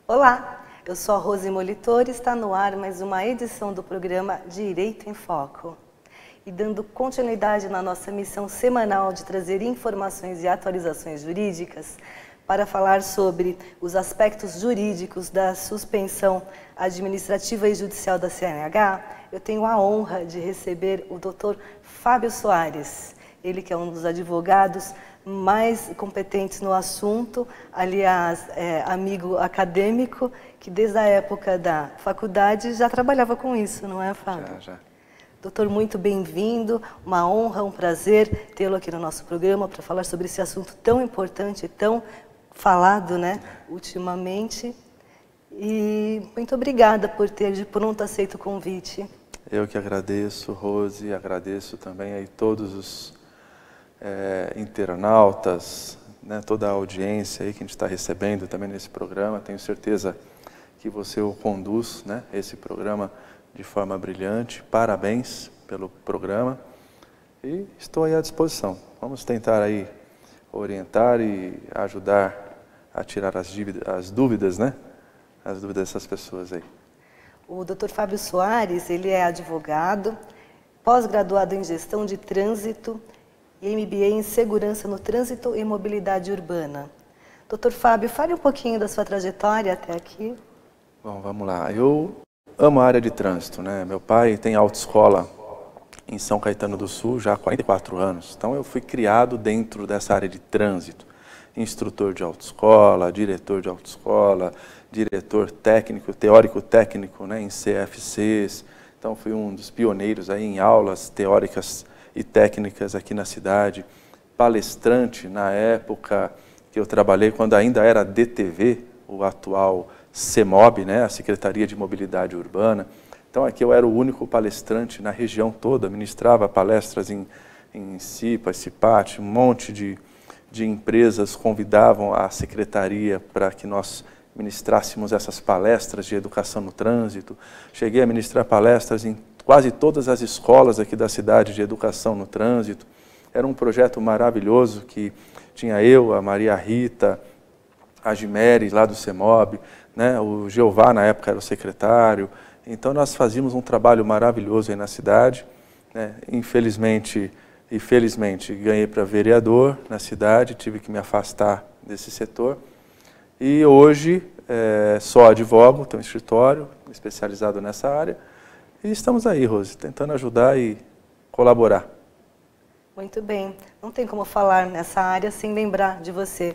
Olá, eu sou a Rose Molitor e está no ar mais uma edição do programa Direito em Foco. E dando continuidade na nossa missão semanal de trazer informações e atualizações jurídicas para falar sobre os aspectos jurídicos da suspensão administrativa e judicial da CNH, eu tenho a honra de receber o Dr. Fábio Soares, ele que é um dos advogados mais competentes no assunto, aliás, amigo acadêmico, que desde a época da faculdade já trabalhava com isso, não é, Fábio? Já. Doutor, muito bem-vindo, uma honra, um prazer tê-lo aqui no nosso programa para falar sobre esse assunto tão importante, tão falado, né, ultimamente. E muito obrigada por ter de pronto aceito o convite. Eu que agradeço, Rose, agradeço também aí todos os internautas, né, toda a audiência aí que a gente está recebendo também nesse programa. Tenho certeza que você o conduz, né, esse programa de forma brilhante. Parabéns pelo programa e estou aí à disposição. Vamos tentar aí orientar e ajudar a tirar as dúvidas, né, as dúvidas dessas pessoas aí. O Dr. Fábio Soares, ele é advogado, pós-graduado em Gestão de Trânsito e MBA em Segurança no Trânsito e Mobilidade Urbana. Dr. Fábio, fale um pouquinho da sua trajetória até aqui. Bom, vamos lá. Eu amo a área de trânsito, né? Meu pai tem autoescola em São Caetano do Sul já há 44 anos. Então eu fui criado dentro dessa área de trânsito. Instrutor de autoescola, diretor de autoescola, diretor técnico, teórico técnico, né, em CFCs. Então fui um dos pioneiros aí em aulas teóricas e técnicas aqui na cidade. Palestrante na época que eu trabalhei, quando ainda era DTV, o atual CEMOB, né, a Secretaria de Mobilidade Urbana. Então aqui eu era o único palestrante na região toda, ministrava palestras em CIPA, CIPAT, um monte de empresas convidavam a secretaria para que nós ministrássemos essas palestras de educação no trânsito. Cheguei a ministrar palestras em quase todas as escolas aqui da cidade de educação no trânsito. Era um projeto maravilhoso que tinha eu, a Maria Rita, a Gimere, lá do CEMOB, né? O Jeová, na época, era o secretário. Então, nós fazíamos um trabalho maravilhoso aí na cidade, né? Infelizmente e felizmente, ganhei para vereador na cidade, tive que me afastar desse setor. E hoje só advogo, tenho um escritório especializado nessa área. E estamos aí, Rose, tentando ajudar e colaborar. Muito bem. Não tem como falar nessa área sem lembrar de você,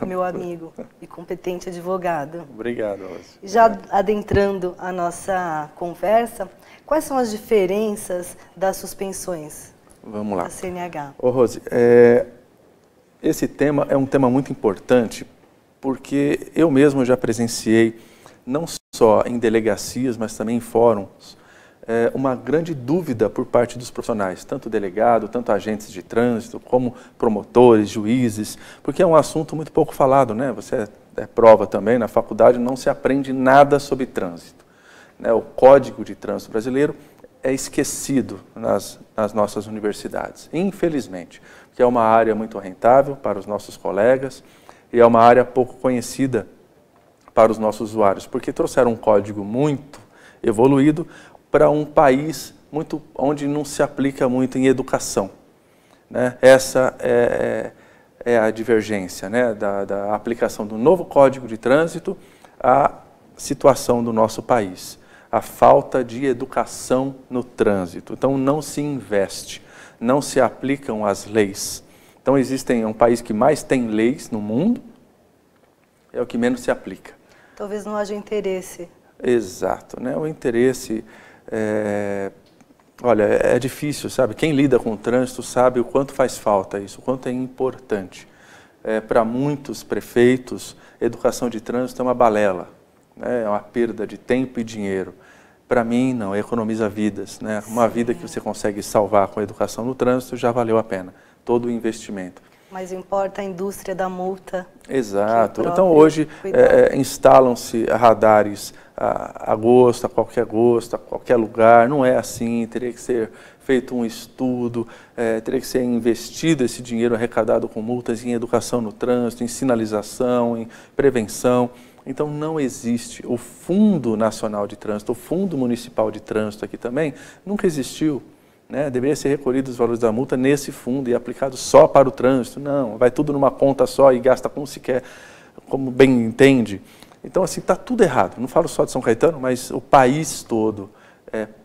meu amigo e competente advogado. Obrigado, Rose. Já adentrando a nossa conversa, quais são as diferenças das suspensões? Vamos lá. Da CNH. Ô, Rose, esse tema é um tema muito importante porque eu mesmo já presenciei, não só em delegacias, mas também em fóruns, uma grande dúvida por parte dos profissionais, tanto delegado, tanto agentes de trânsito, como promotores, juízes, porque é um assunto muito pouco falado, né? Você é prova também, na faculdade não se aprende nada sobre trânsito, né? O Código de Trânsito Brasileiro é esquecido nas nossas universidades, infelizmente, porque é uma área muito rentável para os nossos colegas e é uma área pouco conhecida para os nossos usuários, porque trouxeram um código muito evoluído para um país onde não se aplica muito em educação, né? Essa é a divergência, né, da aplicação do novo Código de Trânsito à situação do nosso país. A falta de educação no trânsito. Então, não se investe, não se aplicam as leis. Então, é um país que mais tem leis no mundo, é o que menos se aplica. Talvez não haja interesse. Exato, né? O interesse, olha, é difícil, sabe? Quem lida com o trânsito sabe o quanto faz falta isso, o quanto é importante. Para muitos prefeitos, educação de trânsito é uma balela. É uma perda de tempo e dinheiro. Para mim, não, economiza vidas, né? Uma vida que você consegue salvar com a educação no trânsito já valeu a pena, todo o investimento. Mas importa a indústria da multa. Exato. Então, hoje, instalam-se radares a gosto, a qualquer lugar. Não é assim, teria que ser feito um estudo, teria que ser investido esse dinheiro arrecadado com multas em educação no trânsito, em sinalização, em prevenção. Então não existe. O Fundo Nacional de Trânsito, o Fundo Municipal de Trânsito aqui também, nunca existiu. Né? Deveria ser recolhido os valores da multa nesse fundo e aplicado só para o trânsito. Não, vai tudo numa conta só e gasta como se quer, como bem entende. Então, assim, está tudo errado. Não falo só de São Caetano, mas o país todo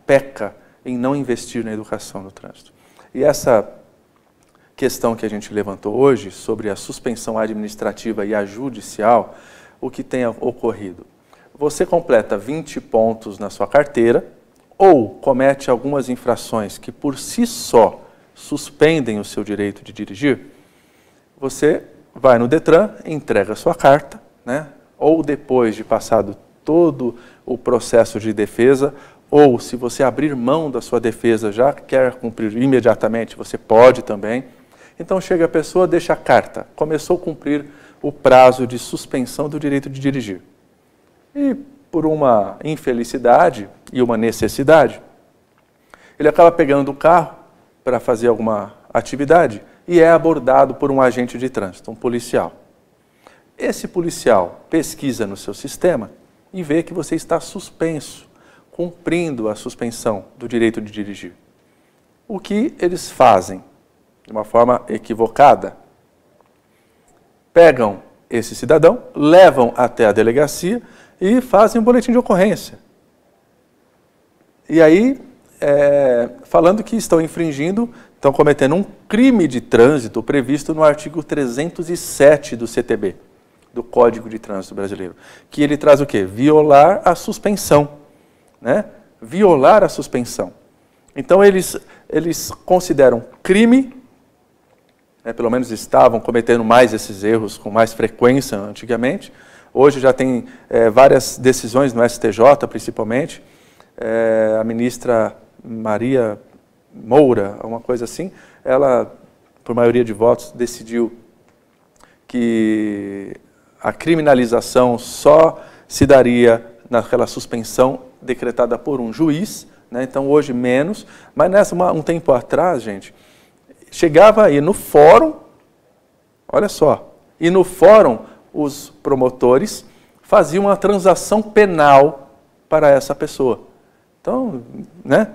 peca em não investir na educação no trânsito. E essa questão que a gente levantou hoje sobre a suspensão administrativa e a judicial, o que tem ocorrido? Você completa 20 pontos na sua carteira ou comete algumas infrações que por si só suspendem o seu direito de dirigir, você vai no Detran, entrega a sua carta, né? Ou depois de passado todo o processo de defesa, ou se você abrir mão da sua defesa, já quer cumprir imediatamente, você pode também. Então chega a pessoa, deixa a carta, começou a cumprir o prazo de suspensão do direito de dirigir. E por uma infelicidade e uma necessidade, ele acaba pegando o carro para fazer alguma atividade e é abordado por um agente de trânsito, um policial. Esse policial pesquisa no seu sistema e vê que você está suspenso, cumprindo a suspensão do direito de dirigir. O que eles fazem? De uma forma equivocada, pegam esse cidadão, levam até a delegacia e fazem um boletim de ocorrência. E aí, falando que estão infringindo, estão cometendo um crime de trânsito previsto no artigo 307 do CTB, do Código de Trânsito Brasileiro, que ele traz o quê? Violar a suspensão, né? Violar a suspensão. Então, eles consideram crime, pelo menos estavam cometendo mais esses erros com mais frequência antigamente. Hoje já tem várias decisões no STJ, principalmente. A ministra Maria Moura, uma coisa assim, ela, por maioria de votos, decidiu que a criminalização só se daria naquela suspensão decretada por um juiz, né? Então hoje menos, mas um tempo atrás, gente, chegava aí no fórum, olha só, e no fórum os promotores faziam uma transação penal para essa pessoa. Então, né,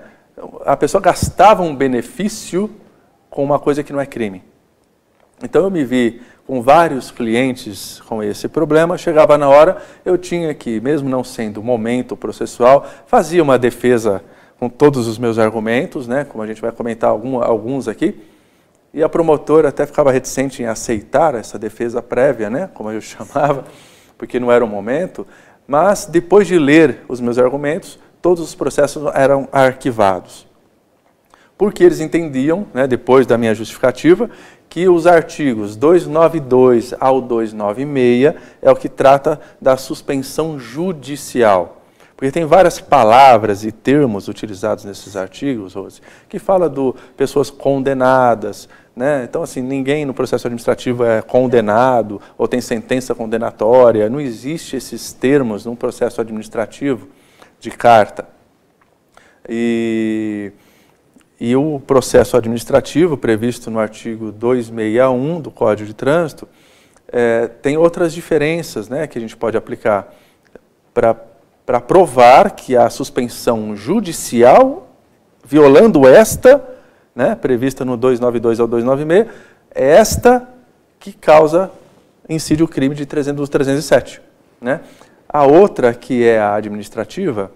a pessoa gastava um benefício com uma coisa que não é crime. Então eu me vi com vários clientes com esse problema, chegava na hora, eu tinha que, mesmo não sendo o momento processual, fazia uma defesa com todos os meus argumentos, né, como a gente vai comentar alguns aqui, e a promotora até ficava reticente em aceitar essa defesa prévia, né, como eu chamava, porque não era o momento, mas depois de ler os meus argumentos, todos os processos eram arquivados. Porque eles entendiam, né, depois da minha justificativa, que os artigos 292 ao 296 é o que trata da suspensão judicial. Porque tem várias palavras e termos utilizados nesses artigos, Rose, que fala de pessoas condenadas, né? Então, assim, ninguém no processo administrativo é condenado ou tem sentença condenatória. Não existe esses termos num processo administrativo de carta. E o processo administrativo previsto no artigo 261 do Código de Trânsito tem outras diferenças, né, que a gente pode aplicar para provar que a suspensão judicial, violando esta, né, prevista no 292 ao 296, é esta que incide o crime de 307. Né? A outra, que é a administrativa,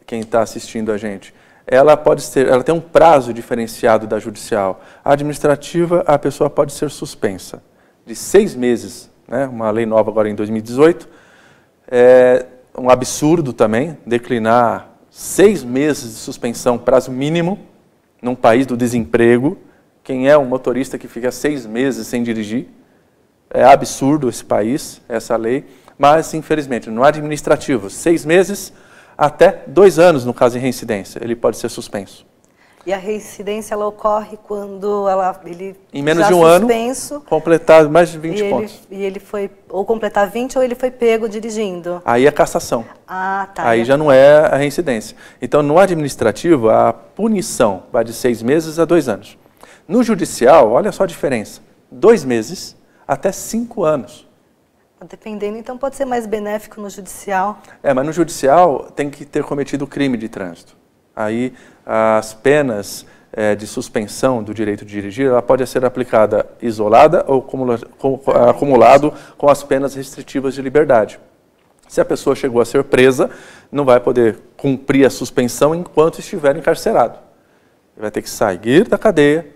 quem está assistindo a gente, ela tem um prazo diferenciado da judicial. A administrativa, a pessoa pode ser suspensa de 6 meses, né? Uma lei nova agora em 2018. É um absurdo também declinar 6 meses de suspensão, prazo mínimo, num país do desemprego. Quem é um motorista que fica 6 meses sem dirigir? É absurdo esse país, essa lei. Mas, infelizmente, no administrativo, 6 meses até 2 anos, no caso de reincidência, ele pode ser suspenso. E a reincidência, ela ocorre quando ele em menos de um ano, completar mais de 20 pontos. E ele foi, ou completar 20, ou ele foi pego dirigindo. Aí é cassação. Ah, tá. Aí já não é a reincidência. Então, no administrativo, a punição vai de 6 meses a 2 anos. No judicial, olha só a diferença. 2 meses até 5 anos. Dependendo, então pode ser mais benéfico no judicial. Mas no judicial tem que ter cometido crime de trânsito. Aí as penas de suspensão do direito de dirigir, ela pode ser aplicada isolada ou acumulado com as penas restritivas de liberdade. Se a pessoa chegou a ser presa, não vai poder cumprir a suspensão enquanto estiver encarcerado. Ele vai ter que sair da cadeia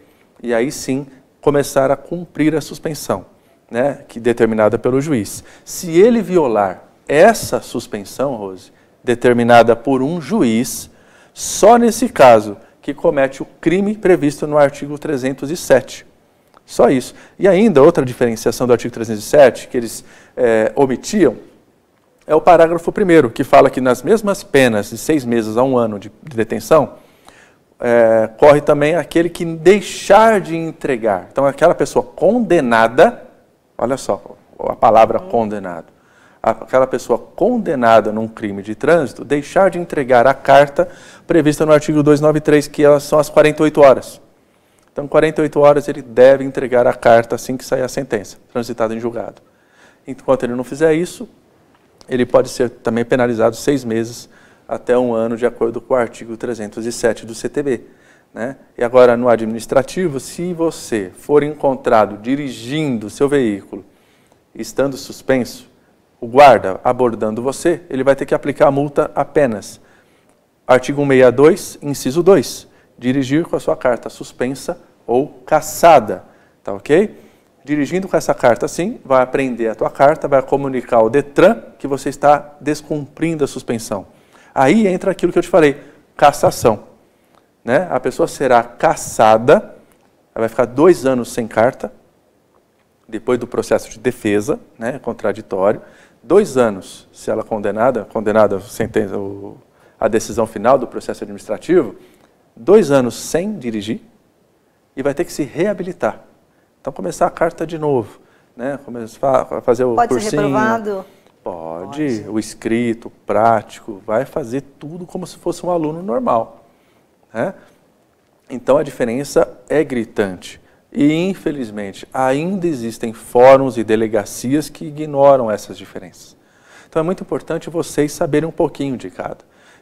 e aí sim começar a cumprir a suspensão, né, que determinada pelo juiz. Se ele violar essa suspensão, Rose, determinada por um juiz, só nesse caso que comete o crime previsto no artigo 307. Só isso. E ainda outra diferenciação do artigo 307 que eles omitiam é o parágrafo 1º, que fala que nas mesmas penas de 6 meses a 1 ano de detenção, corre também aquele que deixar de entregar. Então, aquela pessoa condenada, olha só a palavra condenado, aquela pessoa condenada num crime de trânsito, deixar de entregar a carta prevista no artigo 293, que são as 48 horas. Então, 48 horas ele deve entregar a carta assim que sair a sentença, transitada em julgado. Enquanto ele não fizer isso, ele pode ser também penalizado 6 meses até 1 ano, de acordo com o artigo 307 do CTB. Né? E agora, no administrativo, se você for encontrado dirigindo seu veículo, estando suspenso, o guarda abordando você, ele vai ter que aplicar a multa apenas. Artigo 162, inciso 2, dirigir com a sua carta suspensa ou cassada. Tá ok? Dirigindo com essa carta assim, vai apreender a tua carta, vai comunicar ao Detran que você está descumprindo a suspensão. Aí entra aquilo que eu te falei, cassação. Né? A pessoa será cassada, ela vai ficar 2 anos sem carta, depois do processo de defesa, né, contraditório. 2 anos, se ela condenada sentença, a decisão final do processo administrativo, 2 anos sem dirigir e vai ter que se reabilitar. Então, começar a carta de novo, né? Começar a fazer o cursinho. Pode ser reprovado? Pode. O escrito, o prático, vai fazer tudo como se fosse um aluno normal. Né? Então, a diferença é gritante. E, infelizmente, ainda existem fóruns e delegacias que ignoram essas diferenças. Então, é muito importante vocês saberem um pouquinho de cada.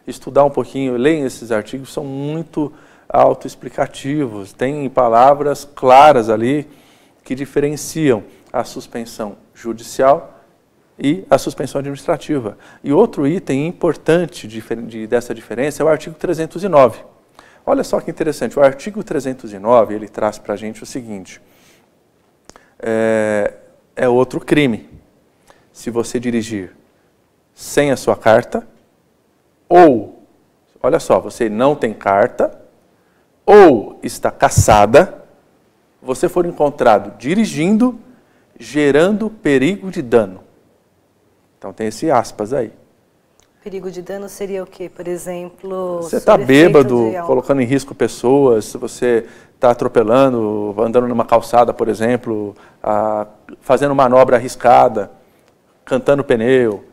Estudar um pouquinho, leem esses artigos, são muito autoexplicativos, tem palavras claras ali que diferenciam a suspensão judicial e a suspensão administrativa. E outro item importante dessa diferença é o artigo 309. Olha só que interessante, o artigo 309, ele traz para a gente o seguinte, é outro crime. Se você dirigir sem a sua carta, ou, olha só, você não tem carta, ou está cassada, você for encontrado dirigindo, gerando perigo de dano. Então tem esse aspas aí. Perigo de dano seria o quê? Por exemplo... Você está bêbado, colocando em risco pessoas, você está atropelando, andando numa calçada, por exemplo, fazendo manobra arriscada, cantando pneu,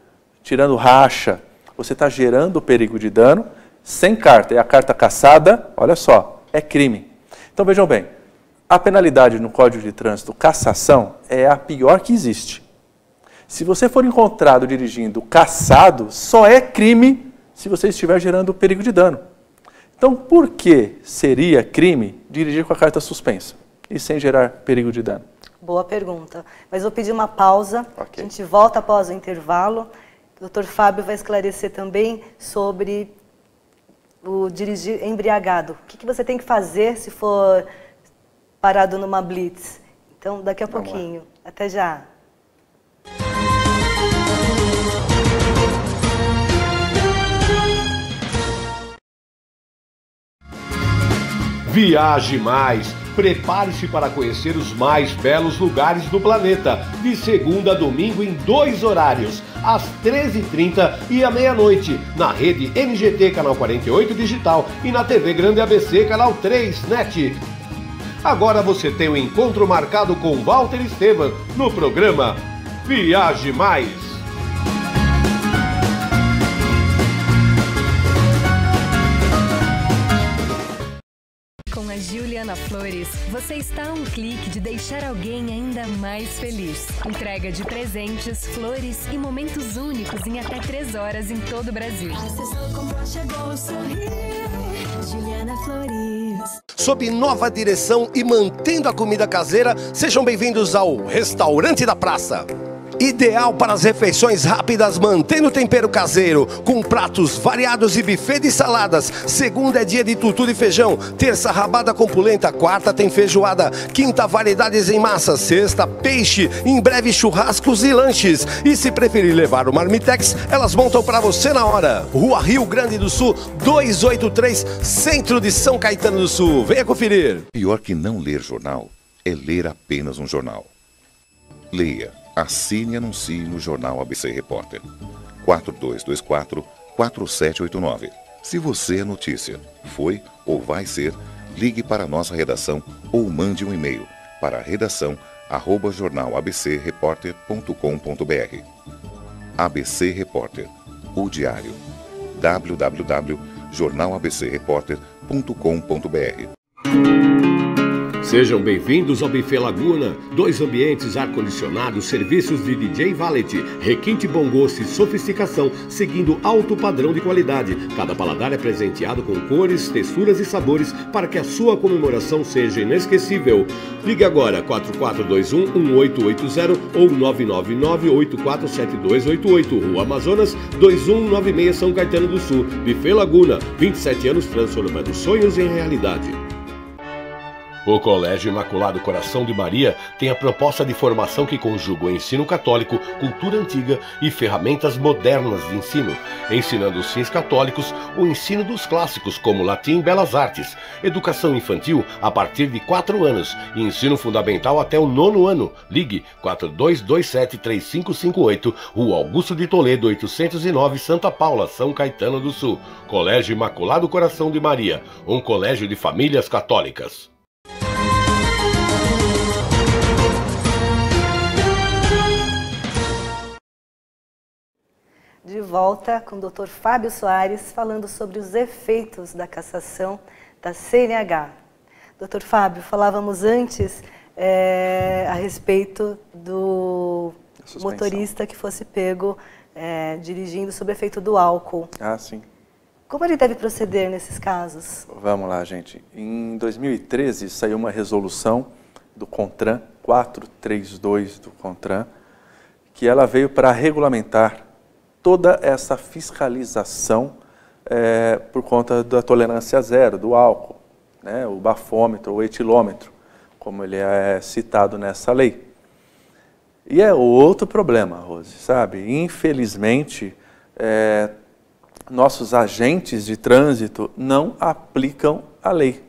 tirando racha. Você está gerando perigo de dano sem carta. E a carta cassada, olha só, é crime. Então vejam bem, a penalidade no Código de Trânsito, cassação, é a pior que existe. Se você for encontrado dirigindo cassado, só é crime se você estiver gerando perigo de dano. Então, por que seria crime dirigir com a carta suspensa e sem gerar perigo de dano? Boa pergunta. Mas vou pedir uma pausa. Okay. A gente volta após o intervalo. O Dr. Fábio vai esclarecer também sobre o dirigir embriagado. O que você tem que fazer se for parado numa blitz? Então, daqui a pouquinho. Até já. Viaje mais! Prepare-se para conhecer os mais belos lugares do planeta, de segunda a domingo em 2 horários, às 13h30 e à meia-noite, na rede NGT Canal 48 Digital e na TV Grande ABC Canal 3 NET. Agora você tem um encontro marcado com Walter Esteban no programa Viaje Mais! Com a Juliana Flores, você está a um clique de deixar alguém ainda mais feliz. Entrega de presentes, flores e momentos únicos em até 3 horas em todo o Brasil. Acessou, comprou, chegou, sorriu. Juliana Flores. Sob nova direção e mantendo a comida caseira, sejam bem-vindos ao Restaurante da Praça. Ideal para as refeições rápidas, mantendo o tempero caseiro, com pratos variados e buffet de saladas. Segunda é dia de tutu de feijão, terça rabada com polenta, quarta tem feijoada, quinta variedades em massa, sexta peixe, em breve churrascos e lanches. E se preferir levar o Marmitex, elas montam para você na hora. Rua Rio Grande do Sul, 283, centro de São Caetano do Sul. Venha conferir. Pior que não ler jornal é ler apenas um jornal. Leia. Assine e anuncie no Jornal ABC Repórter. 4224-4789. Se você é notícia, foi ou vai ser, ligue para a nossa redação ou mande um e-mail para redação@jornalabcreporter.com.br. ABC Repórter, o diário. www.jornalabcreporter.com.br. Sejam bem-vindos ao Buffet Laguna, 2 ambientes ar-condicionados, serviços de DJ Valet, requinte bom gosto e sofisticação, seguindo alto padrão de qualidade. Cada paladar é presenteado com cores, texturas e sabores para que a sua comemoração seja inesquecível. Ligue agora 4421-1880 ou 999-847288, Rua Amazonas, 2196, São Caetano do Sul. Buffet Laguna, 27 anos transformando sonhos em realidade. O Colégio Imaculado Coração de Maria tem a proposta de formação que conjuga o ensino católico, cultura antiga e ferramentas modernas de ensino, ensinando os fins católicos, o ensino dos clássicos como latim e belas artes, educação infantil a partir de 4 anos e ensino fundamental até o 9º ano. Ligue 4227-3558, Rua Augusto de Toledo, 809, Santa Paula, São Caetano do Sul. Colégio Imaculado Coração de Maria, um colégio de famílias católicas. De volta com o Dr. Fábio Soares, falando sobre os efeitos da cassação da CNH. Dr. Fábio, falávamos antes a respeito do motorista que fosse pego dirigindo sob efeito do álcool. Ah, sim. Como ele deve proceder nesses casos? Vamos lá, gente. Em 2013, saiu uma resolução do CONTRAN, 432 do CONTRAN, que ela veio para regulamentar toda essa fiscalização por conta da tolerância zero, do álcool, né, o bafômetro, o etilômetro, como ele é citado nessa lei. E é outro problema, Rose, sabe? Infelizmente, nossos agentes de trânsito não aplicam a lei,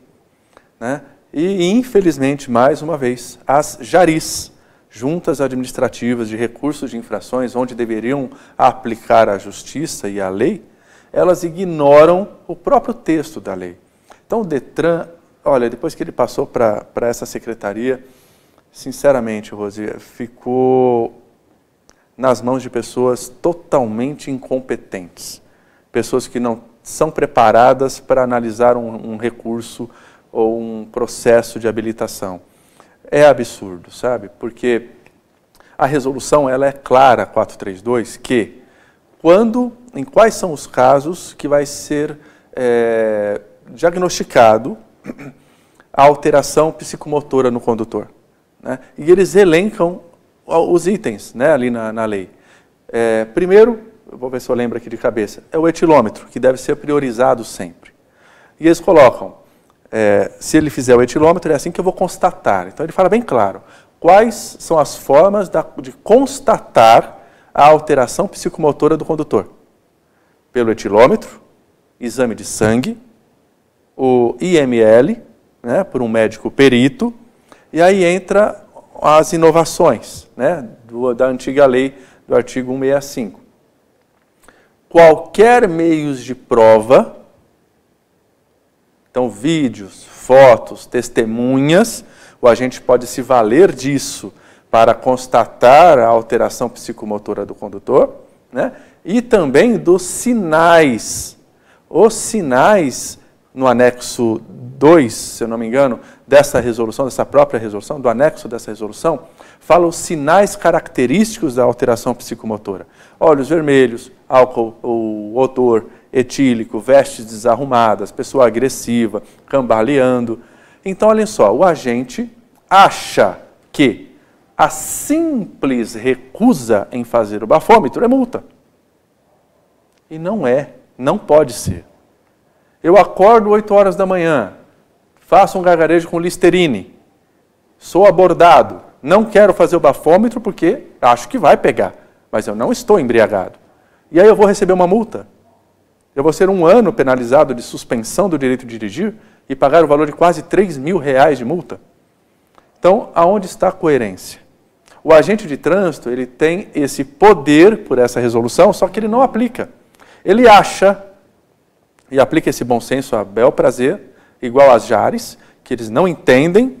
né? E, infelizmente, mais uma vez, as JARIs, Juntas Administrativas de Recursos de Infrações, onde deveriam aplicar a justiça e a lei, elas ignoram o próprio texto da lei. Então, o DETRAN, olha, depois que ele passou para essa secretaria, sinceramente, Rose, ficou nas mãos de pessoas totalmente incompetentes. Pessoas que não são preparadas para analisar um recurso ou um processo de habilitação. É absurdo, sabe? Porque a resolução ela é clara, 432, que em quais são os casos que vai ser diagnosticado a alteração psicomotora no condutor, né? E eles elencam os itens, né, ali na lei. Primeiro, eu vou ver se eu lembro aqui de cabeça, é o etilômetro, que deve ser priorizado sempre. E eles colocam, se ele fizer o etilômetro, é assim que eu vou constatar. Então ele fala bem claro, quais são as formas de constatar a alteração psicomotora do condutor. Pelo etilômetro, exame de sangue, o IML, né, por um médico perito, e aí entra as inovações, né, da antiga lei do artigo 165. Qualquer meios de prova, então vídeos, fotos, testemunhas, o agente pode se valer disso para constatar a alteração psicomotora do condutor, né? E também dos sinais. Os sinais no anexo 2, se eu não me engano, dessa resolução, dessa própria resolução, do anexo dessa resolução, fala os sinais característicos da alteração psicomotora. Olhos vermelhos, álcool ou odor etílico, vestes desarrumadas, pessoa agressiva, cambaleando. Então, olhem só, o agente acha que a simples recusa em fazer o bafômetro é multa. E não é, não pode ser. Eu acordo 8 horas da manhã, faço um gargarejo com Listerine, sou abordado, não quero fazer o bafômetro porque acho que vai pegar, mas eu não estou embriagado. E aí eu vou receber uma multa. Eu vou ser 1 ano penalizado de suspensão do direito de dirigir e pagar o valor de quase R$3.000 de multa. Então, aonde está a coerência? O agente de trânsito, ele tem esse poder por essa resolução, só que ele não aplica. Ele acha, e aplica esse bom senso a bel prazer, igual às Jares, que eles não entendem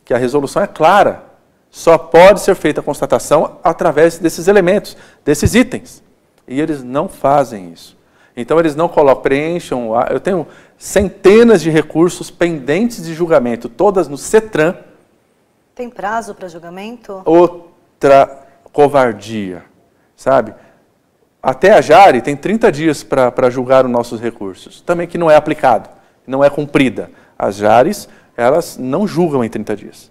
que a resolução é clara. Só pode ser feita a constatação através desses elementos, desses itens. E eles não fazem isso. Então, eles não colocam, preencham. Eu tenho centenas de recursos pendentes de julgamento, todas no CETRAN. Tem prazo para julgamento? Outra covardia, sabe? Até a Jari tem 30 dias para julgar os nossos recursos, também que não é aplicado, não é cumprida. As Jares, elas não julgam em 30 dias.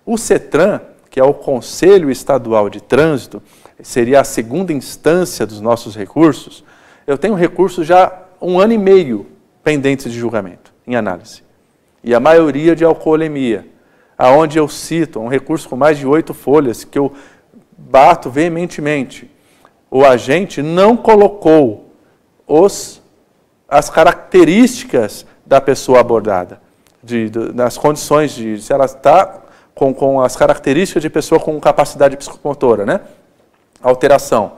O CETRAN, que é o Conselho Estadual de Trânsito, seria a segunda instância dos nossos recursos. Eu tenho recursos já 1 ano e meio pendentes de julgamento, em análise. E a maioria de alcoolemia, aonde eu cito um recurso com mais de 8 folhas, que eu bato veementemente. O agente não colocou as características da pessoa abordada, nas condições de se ela está com as características de pessoa com capacidade psicomotora, né? Alteração.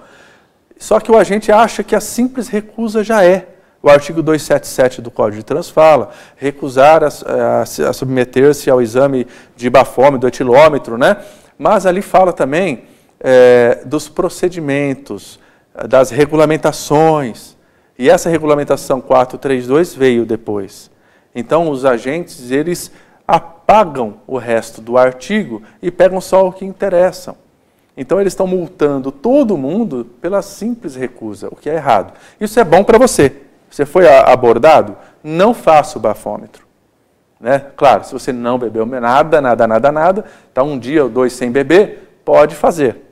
Só que o agente acha que a simples recusa já é. O artigo 277 do Código de Trânsito fala, recusar a submeter-se ao exame de bafômetro, do etilômetro, né? Mas ali fala também dos procedimentos, das regulamentações. E essa regulamentação 432 veio depois. Então, os agentes, eles apagam o resto do artigo e pegam só o que interessa. Então, eles estão multando todo mundo pela simples recusa, o que é errado. Isso é bom para você. Você foi abordado? Não faça o bafômetro. Né? Claro, se você não bebeu nada, está 1 dia ou 2 sem beber, pode fazer.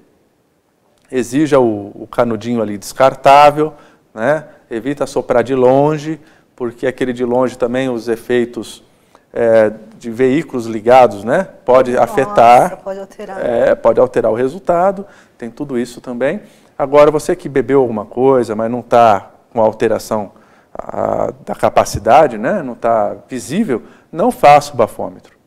Exija o canudinho ali descartável, né? Evita soprar de longe, porque aquele de longe também, os efeitos de veículos ligados, né? Pode afetar. Pode alterar. Pode alterar o resultado, tem tudo isso também. Agora, você que bebeu alguma coisa, mas não está com alteração da capacidade, né? Não está visível, não faça o bafômetro.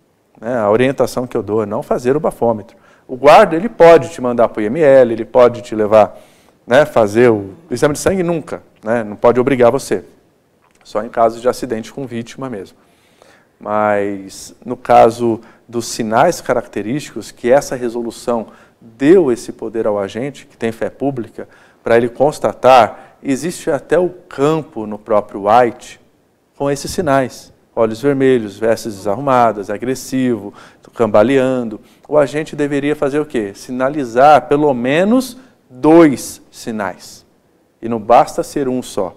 Né? A orientação que eu dou é não fazer o bafômetro. O guarda, ele pode te mandar para o IML, ele pode te levar, né, fazer o exame de sangue, nunca. Né? Não pode obrigar você. Só em caso de acidente com vítima mesmo. Mas, no caso dos sinais característicos, que essa resolução deu esse poder ao agente, que tem fé pública, para ele constatar, existe até o campo no próprio White com esses sinais. Olhos vermelhos, vestes desarrumadas, agressivo, cambaleando. O agente deveria fazer o quê? Sinalizar pelo menos 2 sinais. E não basta ser um só.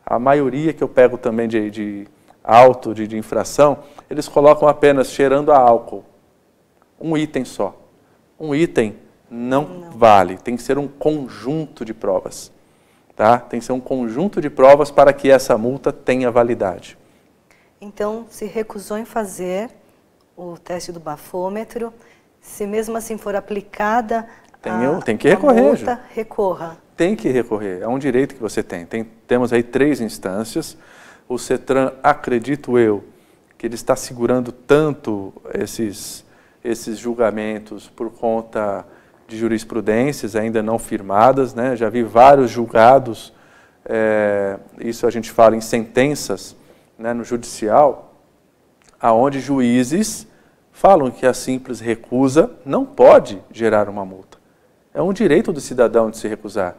A maioria que eu pego também de auto, de infração, eles colocam apenas cheirando a álcool. Um item só. Um item não vale. Tem que ser um conjunto de provas. Tá? Tem que ser um conjunto de provas para que essa multa tenha validade. Então, se recusou em fazer o teste do bafômetro, se mesmo assim for aplicada tem que recorrer, a multa, recorra. Tem que recorrer, é um direito que você tem. Temos aí 3 instâncias. O CETRAN, acredito eu, que ele está segurando tanto esses julgamentos por conta de jurisprudências ainda não firmadas, né? Já vi vários julgados, isso a gente fala em sentenças, né, no judicial, aonde juízes falam que a simples recusa não pode gerar uma multa. É um direito do cidadão de se recusar.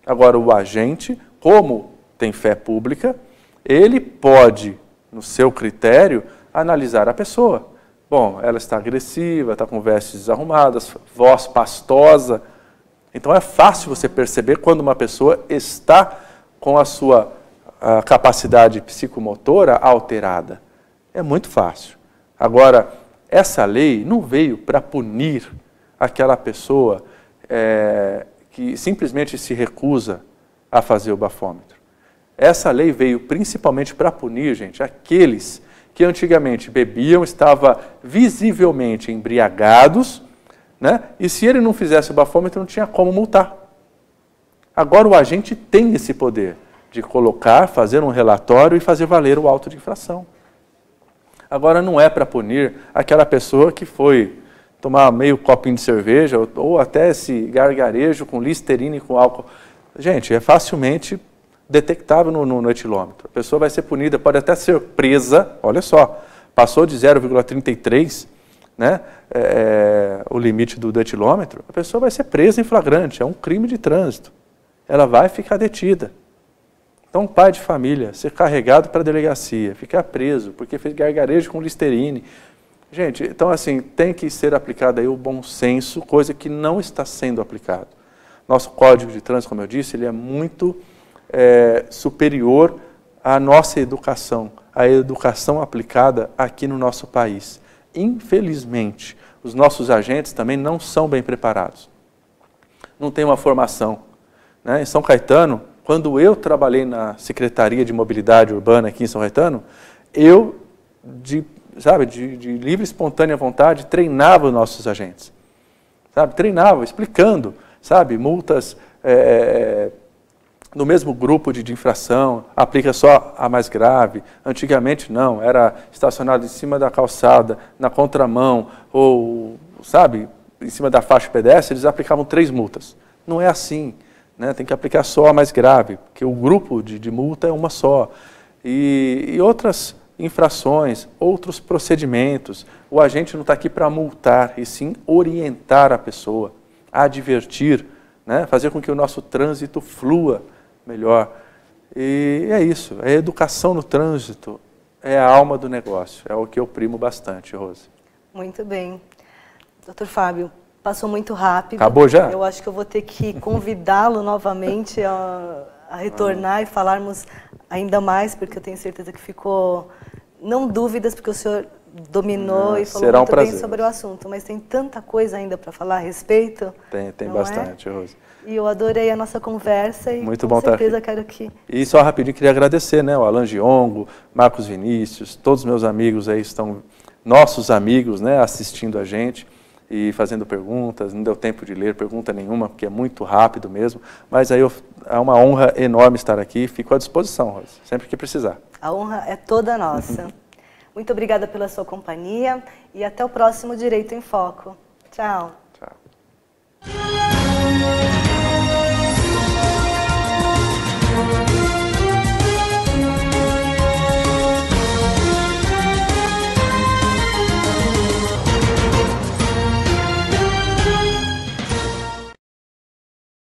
Agora, o agente, como tem fé pública, ele pode no seu critério, analisar a pessoa. Bom, ela está agressiva, está com vestes desarrumadas, voz pastosa. Então é fácil você perceber quando uma pessoa está com a sua capacidade psicomotora alterada. É muito fácil. Agora, essa lei não veio para punir aquela pessoa que simplesmente se recusa a fazer o bafômetro. Essa lei veio principalmente para punir, gente, aqueles que antigamente bebiam, estavam visivelmente embriagados, né? E se ele não fizesse o bafômetro, não tinha como multar. Agora o agente tem esse poder de colocar, fazer um relatório e fazer valer o auto de infração. Agora não é para punir aquela pessoa que foi tomar meio copinho de cerveja ou até esse gargarejo com listerina e com álcool. Gente, é facilmente detectável no etilômetro. A pessoa vai ser punida, pode até ser presa, olha só, passou de 0,33, né, o limite do etilômetro, a pessoa vai ser presa em flagrante, é um crime de trânsito. Ela vai ficar detida. Então, um pai de família ser carregado para a delegacia, ficar preso porque fez gargarejo com listerine. Gente, então assim, tem que ser aplicado aí o bom senso, coisa que não está sendo aplicado. Nosso Código de Trânsito, como eu disse, ele é muito superior à nossa educação, à educação aplicada aqui no nosso país. Infelizmente, os nossos agentes também não são bem preparados. Não tem uma formação, né? Em São Caetano, quando eu trabalhei na Secretaria de Mobilidade Urbana aqui em São Caetano, eu, de livre e espontânea vontade, treinava os nossos agentes. Treinava, explicando, multas no mesmo grupo de infração, aplica só a mais grave. Antigamente não, era estacionado em cima da calçada, na contramão, ou, em cima da faixa pedestre, eles aplicavam 3 multas. Não é assim, né? Tem que aplicar só a mais grave, porque o grupo de multa é uma só. E outras infrações, outros procedimentos. O agente não está aqui para multar, e sim orientar a pessoa, advertir, né? Fazer com que o nosso trânsito flua melhor. E é isso, a educação no trânsito é a alma do negócio, é o que eu primo bastante, Rose. Muito bem. Doutor Fábio, passou muito rápido. Acabou já? Eu acho que eu vou ter que convidá-lo novamente a retornar e falarmos ainda mais, porque eu tenho certeza que ficou, não dúvidas, porque o senhor dominou e falou muito bem sobre o assunto, mas tem tanta coisa ainda para falar a respeito. Tem bastante, Rose. E eu adorei a nossa conversa e muito com bom certeza quero que... E só rapidinho, queria agradecer, né, o Alan Giongo, Marcos Vinícius, todos os meus amigos aí estão, nossos amigos, né, assistindo a gente e fazendo perguntas. Não deu tempo de ler pergunta nenhuma, porque é muito rápido mesmo, mas aí é uma honra enorme estar aqui, fico à disposição, Rose, sempre que precisar. A honra é toda nossa. Muito obrigada pela sua companhia e até o próximo Direito em Foco. Tchau.